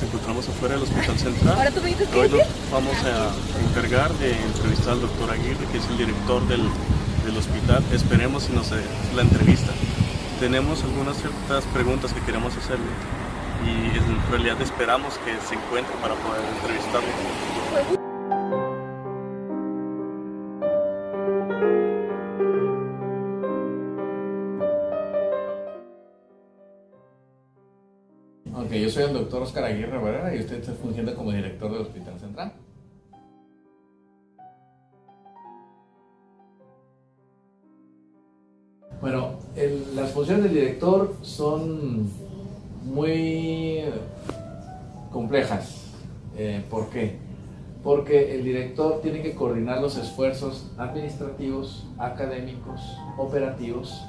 encontramos afuera del Hospital Central. ¿Ahora tú me dices qué Hoy decir? nos vamos a encargar de entrevistar al doctor Aguirre, que es el director del hospital. Esperemos y nos dé la entrevista. Tenemos algunas ciertas preguntas que queremos hacerle y en realidad esperamos que se encuentre para poder entrevistarlo. Ok, yo soy el doctor Oscar Aguirre Barrera y usted está fungiendo como director del Hospital Central. Bueno, las funciones del director son muy complejas. ¿Por qué? Porque el director tiene que coordinar los esfuerzos administrativos, académicos, operativos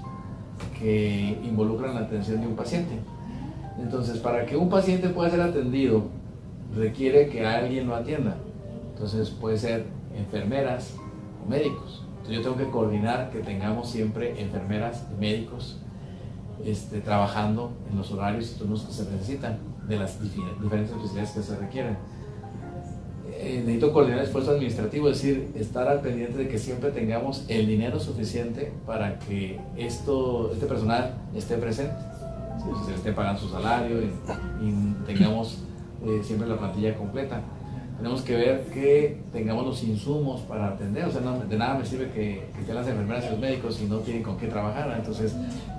que involucran la atención de un paciente. Entonces, para que un paciente pueda ser atendido, requiere que alguien lo atienda. Entonces, puede ser enfermeras o médicos. Entonces, yo tengo que coordinar que tengamos siempre enfermeras y médicos trabajando en los horarios y turnos que se necesitan de las diferentes especialidades que se requieren. Necesito coordinar el esfuerzo administrativo, es decir, estar al pendiente de que siempre tengamos el dinero suficiente para que este personal esté presente. Si se le esté pagando su salario y tengamos siempre la plantilla completa. Tenemos que ver que tengamos los insumos para atender, o sea, de nada me sirve que estén las enfermeras y los médicos si no tienen con qué trabajar. Entonces,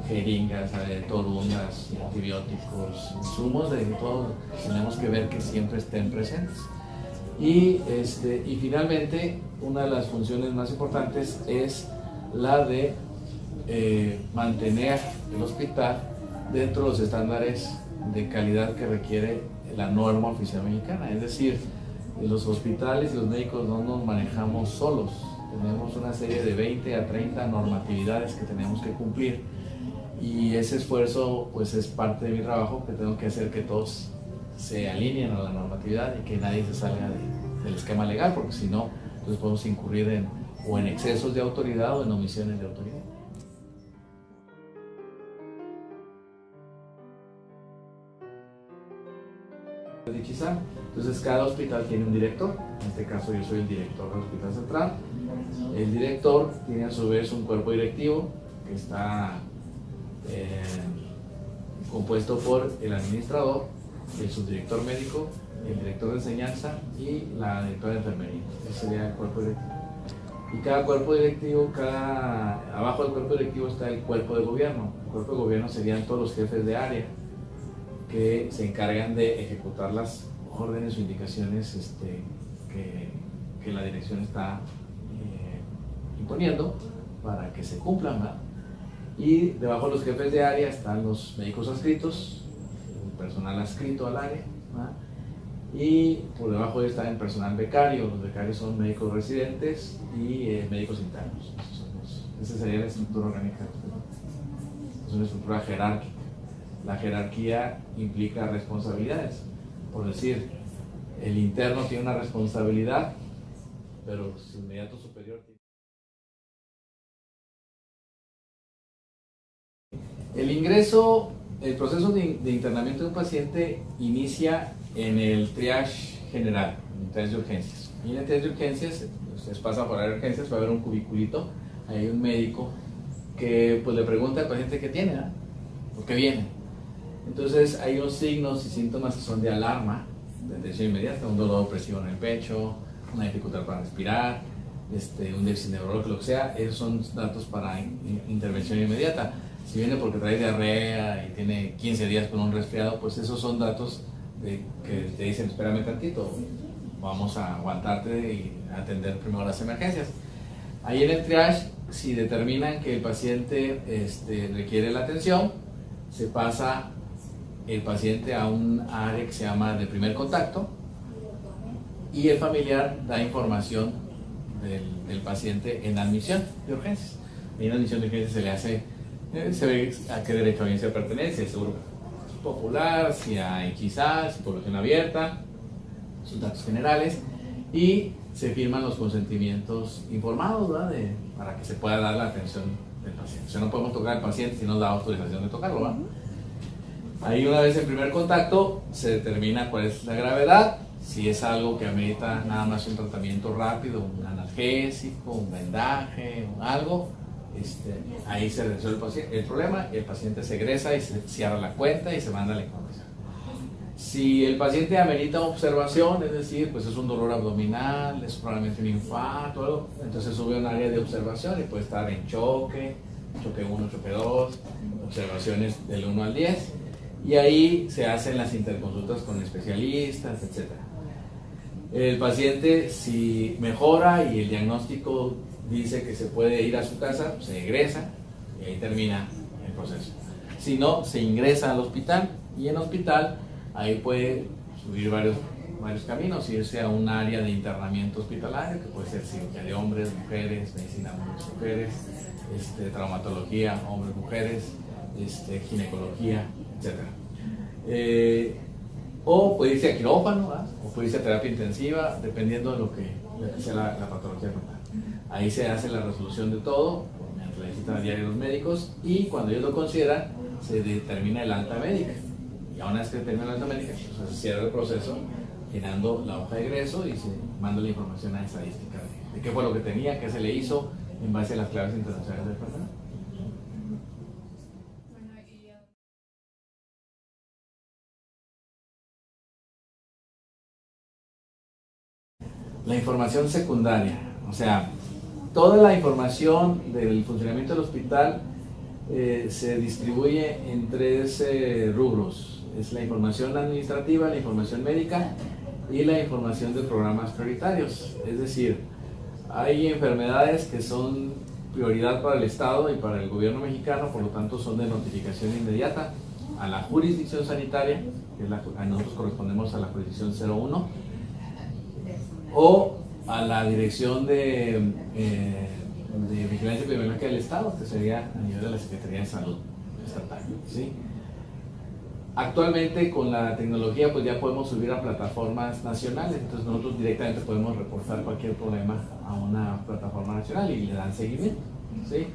jeringas, torundas, antibióticos, insumos de todo, tenemos que ver que siempre estén presentes. Y finalmente, una de las funciones más importantes es la de mantener el hospital dentro de los estándares de calidad que requiere la norma oficial mexicana. Es decir, los hospitales y los médicos no nos manejamos solos, tenemos una serie de 20 a 30 normatividades que tenemos que cumplir y ese esfuerzo pues es parte de mi trabajo, que tengo que hacer que todos se alineen a la normatividad y que nadie se salga del esquema legal, porque si no, entonces podemos incurrir en excesos de autoridad o en omisiones de autoridad. Entonces cada hospital tiene un director, en este caso yo soy el director del Hospital Central. El director tiene a su vez un cuerpo directivo que está compuesto por el administrador, el subdirector médico, el director de enseñanza y la directora de enfermería. Ese sería el cuerpo directivo. Y cada cuerpo directivo, abajo del cuerpo directivo está el cuerpo de gobierno. El cuerpo de gobierno serían todos los jefes de área que se encargan de ejecutar las órdenes o indicaciones que la dirección está imponiendo para que se cumplan, ¿verdad? Y debajo de los jefes de área están los médicos adscritos, el personal adscrito al área, ¿verdad? Y por debajo está el personal becario. Los becarios son médicos residentes y médicos internos. Esa sería la estructura orgánica. Es una estructura jerárquica. La jerarquía implica responsabilidades. Por decir, el interno tiene una responsabilidad, pero su inmediato superior tiene... El proceso de internamiento de un paciente inicia en el triage general, en el triage de urgencias. Y en el triage de urgencias, ustedes pasan por la área de urgencias, va a haber un cubiculito, hay un médico que pues le pregunta al paciente qué tiene, ¿eh? ¿Por qué viene? Entonces hay unos signos y síntomas que son de alarma, de atención inmediata, un dolor opresivo en el pecho, una dificultad para respirar, un déficit neurológico, lo que sea. Esos son datos para intervención inmediata. Si viene porque trae diarrea y tiene 15 días con un resfriado, pues esos son datos que te dicen, espérame tantito, vamos a aguantarte y atender primero las emergencias. Ahí en el triage, si determinan que el paciente requiere la atención, se pasa el paciente a un área que se llama de primer contacto y el familiar da información del paciente en admisión de urgencias. Y en admisión de urgencias se le hace, se ve a qué derecho a audiencia pertenece, si es seguro popular, si hay quizás, si población abierta, sus datos generales, y se firman los consentimientos informados, ¿verdad? Para que se pueda dar la atención del paciente. O sea, no podemos tocar al paciente si no da autorización de tocarlo, ¿verdad? Ahí una vez en primer contacto se determina cuál es la gravedad, si es algo que amerita nada más un tratamiento rápido, un analgésico, un vendaje o algo, ahí se resuelve el problema, el paciente se egresa y se cierra la cuenta y se manda la información. Si el paciente amerita observación, es decir, pues es un dolor abdominal, es probablemente un infarto, algo, entonces sube a un área de observación y puede estar en choque 1, choque 2, observaciones del 1 al 10, y ahí se hacen las interconsultas con especialistas, etc. El paciente, si mejora y el diagnóstico dice que se puede ir a su casa, se egresa y ahí termina el proceso. Si no, se ingresa al hospital y en el hospital ahí puede subir varios caminos, irse a un área de internamiento hospitalario, que puede ser cirugía de hombres, mujeres, medicina de mujeres, traumatología, hombres, mujeres, ginecología, etc. O puede irse a quirófano, ¿verdad? O puede irse a terapia intensiva, dependiendo de lo que sea la patología frontal. Ahí se hace la resolución de todo, mediante la visita diaria de los médicos, y cuando ellos lo consideran, se determina el alta médica. Y una vez que termina la alta médica, pues se cierra el proceso llenando la hoja de egreso y se manda la información a estadística de qué fue lo que tenía, qué se le hizo en base a las claves internacionales del enfermedad. La información secundaria, o sea, toda la información del funcionamiento del hospital se distribuye en 3 rubros. Es la información administrativa, la información médica y la información de programas prioritarios. Es decir, hay enfermedades que son prioridad para el Estado y para el gobierno mexicano, por lo tanto son de notificación inmediata a la jurisdicción sanitaria, que es a nosotros correspondemos a la jurisdicción 01, o a la dirección de vigilancia epidemiológica del Estado, que sería a nivel de la Secretaría de Salud estatal, ¿sí? Actualmente con la tecnología pues ya podemos subir a plataformas nacionales, entonces nosotros directamente podemos reportar cualquier problema a una plataforma nacional y le dan seguimiento, ¿sí?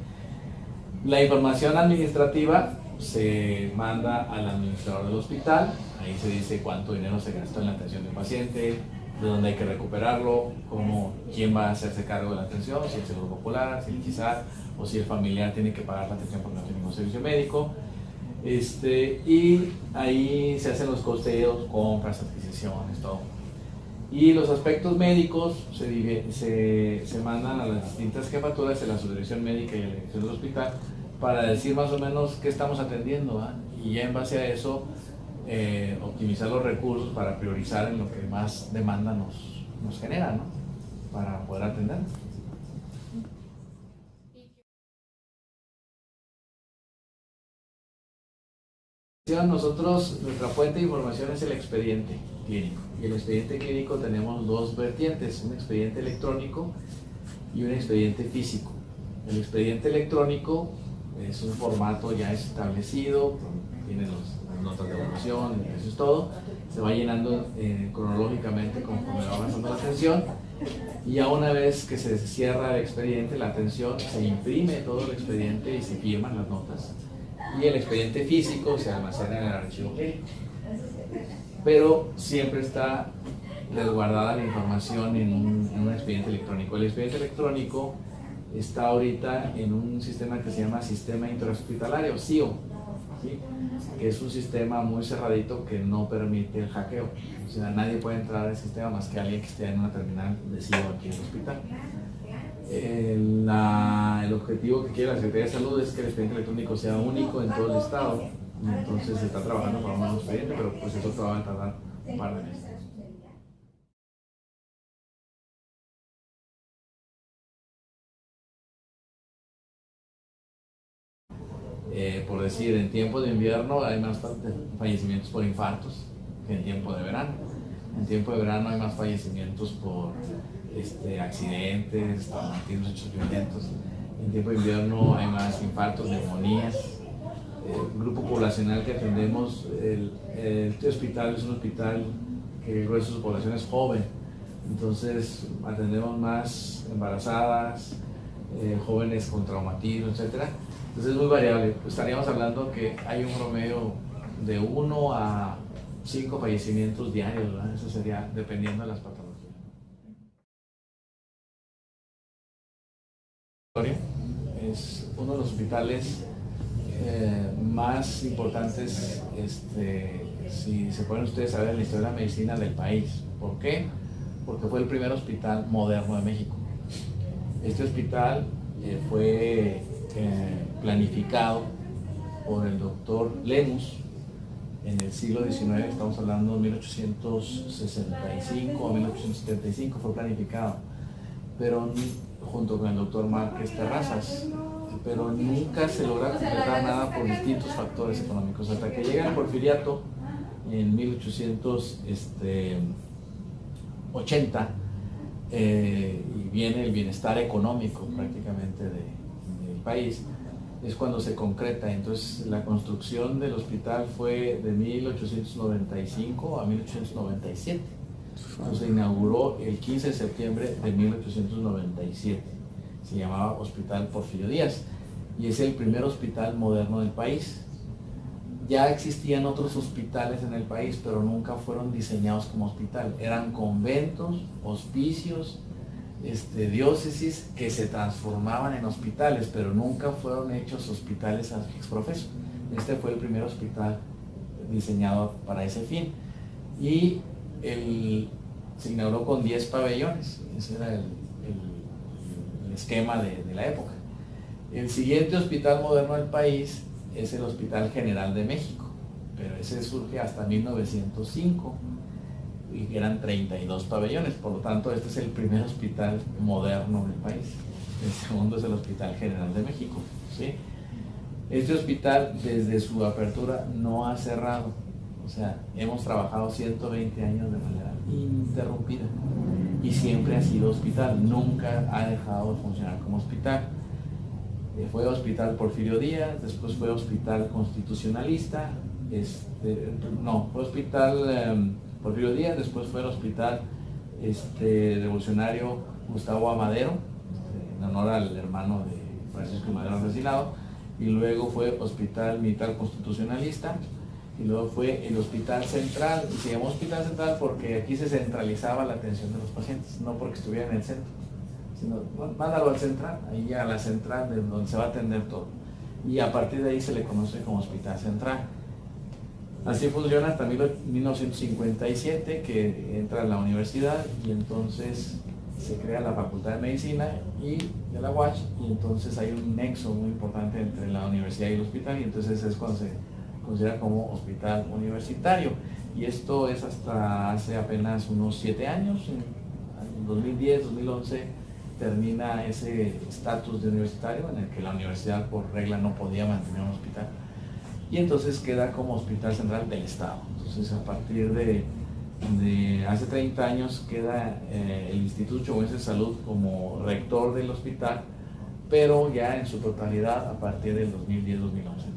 La información administrativa se manda al administrador del hospital, ahí se dice cuánto dinero se gastó en la atención del paciente, de dónde hay que recuperarlo, quién va a hacerse cargo de la atención, si el Seguro Popular, si el ISSSTE, o si el familiar tiene que pagar la atención porque no tiene ningún servicio médico. Y ahí se hacen los costeos, compras, adquisiciones, todo. Y los aspectos médicos se mandan a las distintas jefaturas de la subdirección médica y a la dirección del hospital para decir más o menos qué estamos atendiendo, ¿eh? Y ya en base a eso optimizar los recursos para priorizar en lo que más demanda nos genera, ¿no? Para poder atender. Nosotros, nuestra fuente de información es el expediente clínico. Y el expediente clínico tenemos 2 vertientes, un expediente electrónico y un expediente físico. El expediente electrónico es un formato ya establecido, tiene las notas de evaluación, eso es todo, se va llenando cronológicamente conforme va avanzando la atención, y ya una vez que se cierra el expediente, la atención, se imprime todo el expediente y se firman las notas. Y el expediente físico se almacena en el archivo clínico. Pero siempre está resguardada la información en un expediente electrónico. El expediente electrónico está ahorita en un sistema que se llama Sistema Interhospitalario, SIO, ¿sí? Que es un sistema muy cerradito que no permite el hackeo. O sea, nadie puede entrar al sistema más que alguien que esté en una terminal de SIO aquí en el hospital. El objetivo que quiere la Secretaría de Salud es que el expediente electrónico sea único en todo el estado, y entonces se está trabajando para un nuevo expediente, pero pues eso va a tardar un par de meses. Por decir, en tiempo de invierno hay más fallecimientos por infartos que en tiempo de verano. En tiempo de verano hay más fallecimientos por accidentes, traumatismos, hechos violentos. En tiempo de invierno hay más infartos, neumonías. El grupo poblacional que atendemos, este hospital es un hospital que el grueso de su población es joven, entonces atendemos más embarazadas, jóvenes con traumatismo, etc. Entonces es muy variable. Estaríamos hablando que hay un promedio de 1 a 5 fallecimientos diarios, ¿verdad? Eso sería dependiendo de las patologías. Es uno de los hospitales más importantes, si se pueden ustedes saber, en la historia de la medicina del país. ¿Por qué? Porque fue el primer hospital moderno de México. Este hospital fue planificado por el doctor Lemus en el siglo XIX, estamos hablando de 1865 o 1875, fue planificado, pero junto con el doctor Márquez Terrazas, pero nunca se logra completar nada por distintos factores económicos, hasta que llega el Porfiriato en 1880 y viene el bienestar económico prácticamente del país, es cuando se concreta. Entonces la construcción del hospital fue de 1895 a 1897. Se inauguró el 15 de septiembre de 1897. Se llamaba Hospital Porfirio Díaz y es el primer hospital moderno del país. Ya existían otros hospitales en el país, pero nunca fueron diseñados como hospital. Eran conventos, hospicios, diócesis que se transformaban en hospitales, pero nunca fueron hechos hospitales ex professo. Este fue el primer hospital diseñado para ese fin. Y se inauguró con 10 pabellones. Ese era el esquema de la época. El siguiente hospital moderno del país es el Hospital General de México, pero ese surge hasta 1905 y eran 32 pabellones, por lo tanto este es el primer hospital moderno del país. El segundo es el Hospital General de México, ¿sí? Este hospital desde su apertura no ha cerrado, o sea, hemos trabajado 120 años de manera ininterrumpida y siempre ha sido hospital, nunca ha dejado de funcionar como hospital. Fue Hospital Porfirio Díaz, después fue Hospital Constitucionalista, fue Hospital Porfirio Díaz, después fue el Hospital Revolucionario Gustavo Amadero, en honor al hermano de Francisco Madero asesinado, y luego fue Hospital Militar Constitucionalista, y luego fue el Hospital Central, y se llamó Hospital Central porque aquí se centralizaba la atención de los pacientes, no porque estuviera en el centro, sino mándalo al central, ahí a la central de donde se va a atender todo, y a partir de ahí se le conoce como Hospital Central. Así funciona hasta 1957, que entra a la universidad y entonces se crea la Facultad de Medicina y de la UACH, y entonces hay un nexo muy importante entre la universidad y el hospital, y entonces es cuando se considera como hospital universitario. Y esto es hasta hace apenas unos 7 años, en 2010, 2011, termina ese estatus de universitario en el que la universidad por regla no podía mantener un hospital. Y entonces queda como Hospital Central del Estado. Entonces a partir de hace 30 años queda el Instituto Chihuahuense de Salud como rector del hospital, pero ya en su totalidad a partir del 2010-2011.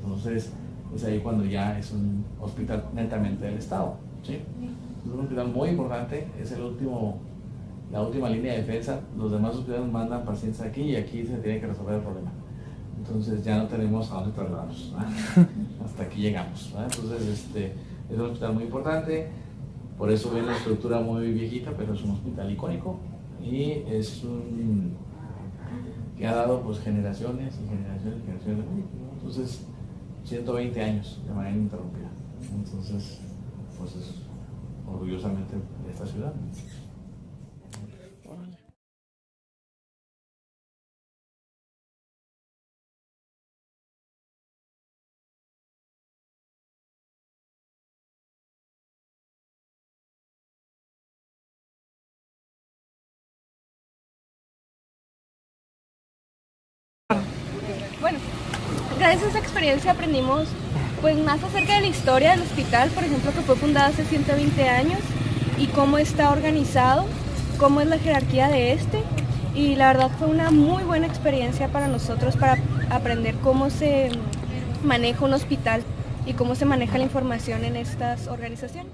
Entonces es ahí cuando ya es un hospital netamente del Estado, ¿sí? Es un hospital muy importante, es la última línea de defensa. Los demás hospitales mandan pacientes aquí y aquí se tiene que resolver el problema. Entonces ya no tenemos a dónde trasladarlos, hasta aquí llegamos, ¿verdad? Entonces es un hospital muy importante, por eso ven la estructura muy viejita, pero es un hospital icónico y es que ha dado pues generaciones y generaciones y generaciones de México, ¿no? Entonces 120 años de manera ininterrumpida. Entonces pues es orgullosamente de esta ciudad. Bueno, gracias a esa experiencia aprendimos pues más acerca de la historia del hospital, por ejemplo, que fue fundado hace 120 años y cómo está organizado, cómo es la jerarquía de y la verdad fue una muy buena experiencia para nosotros para aprender cómo se maneja un hospital y cómo se maneja la información en estas organizaciones.